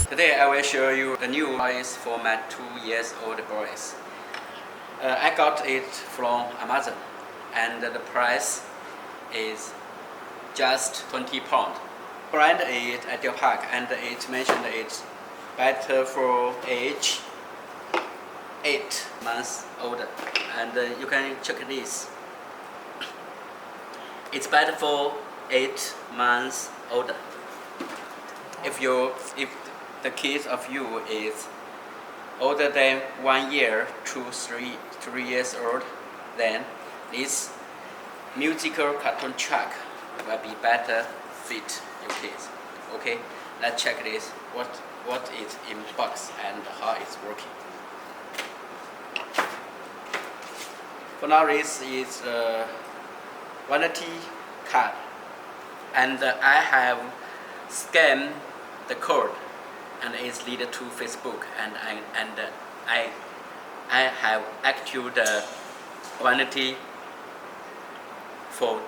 Today I will show you a new toys for my 2-year-old boys. I got it from Amazon and the price is just £20. Brand is at your park and it mentioned it's better for age 8 months older, and you can check this. It's better for 8 months older. If the kid of you is older than 1 year to 3 years old, then this musical cartoon truck will be better fit your kids. Okay, let's check this. What is in box and how it's working. For now, this is a warranty card, and I have scanned the code, and it's leaded to Facebook, and I have activated the warranty for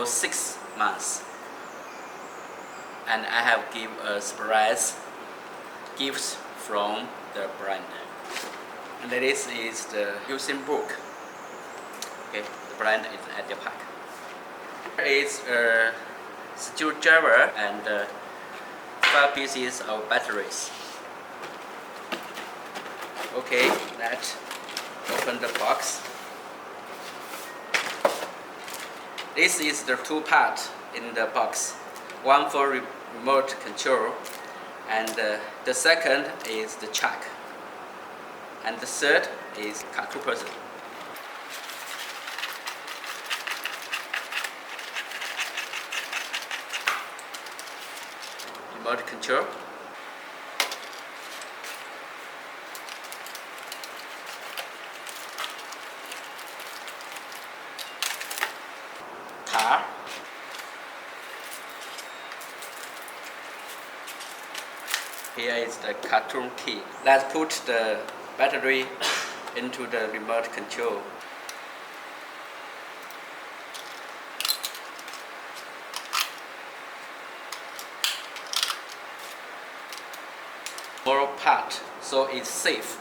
6 months, and I have give a surprise gifts from the brand. And this is the using book. Okay, the brand is at your pack. There is a screwdriver and 5 pieces of batteries. Okay, let's open the box. This is the 2 parts in the box. One for remote control, and the second is the chuck, and the third is cartoon person. Remote control. Car. Here is the cartoon key. Let's put the battery into the remote control. More part, so it's safe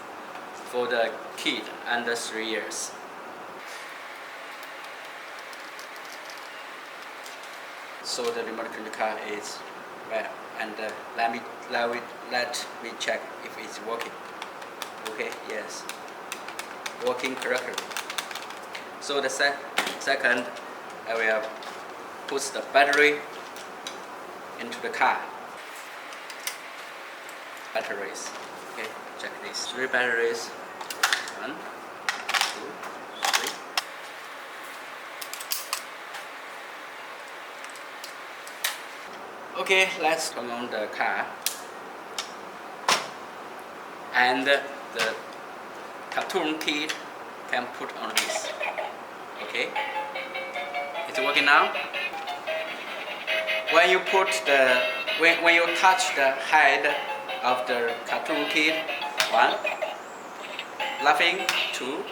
for the kid under 3 years. So the remote control car is well, and let me check if it's working. Okay, yes, working correctly. So the second, I will put the battery into the car. Batteries. Okay, check this. 3 batteries. 1, 2, 3. Okay, let's turn on the car. And the cartoon kid can put on this. Okay, it's working now. When you touch the head of the cartoon kid, 1, laughing, 2,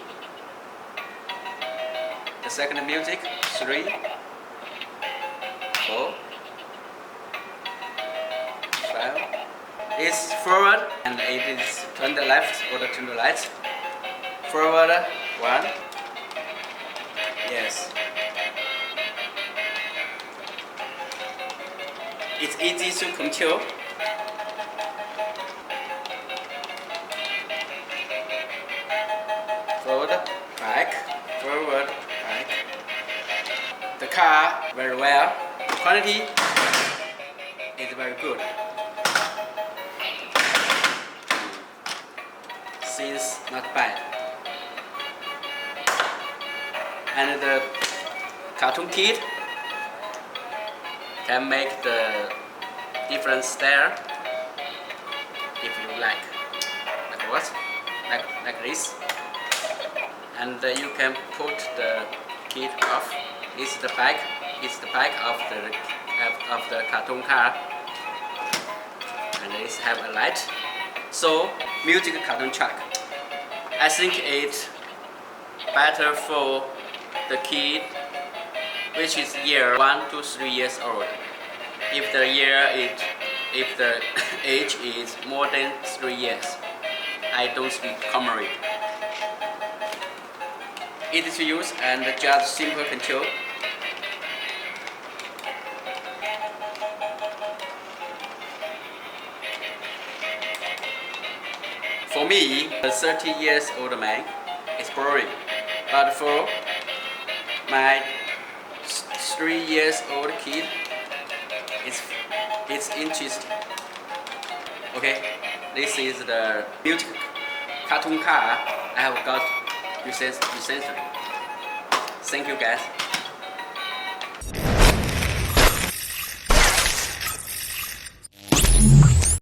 the second music, 3, 4, 5. It's forward and it is turn the left or turn the right. Forward, 1. Yes. It's easy to control. Forward, back, forward, back. The car very well. The quality is very good. Seems not bad. And the cartoon kid can make the different style if you like. Like what? Like this. And you can put the kid off. It's the back of the cartoon car, and it have a light. So music cartoon truck. I think it's better for the kid which is year 1 to 3 years old. If the year is if the age is more than 3 years, I don't speak Khmer. Easy to use and just simple control. For me, a 30 years old man, it's boring. But for my 3 years old kid, it's interesting. Okay, this is the music cartoon car I have got recently. Thank you guys.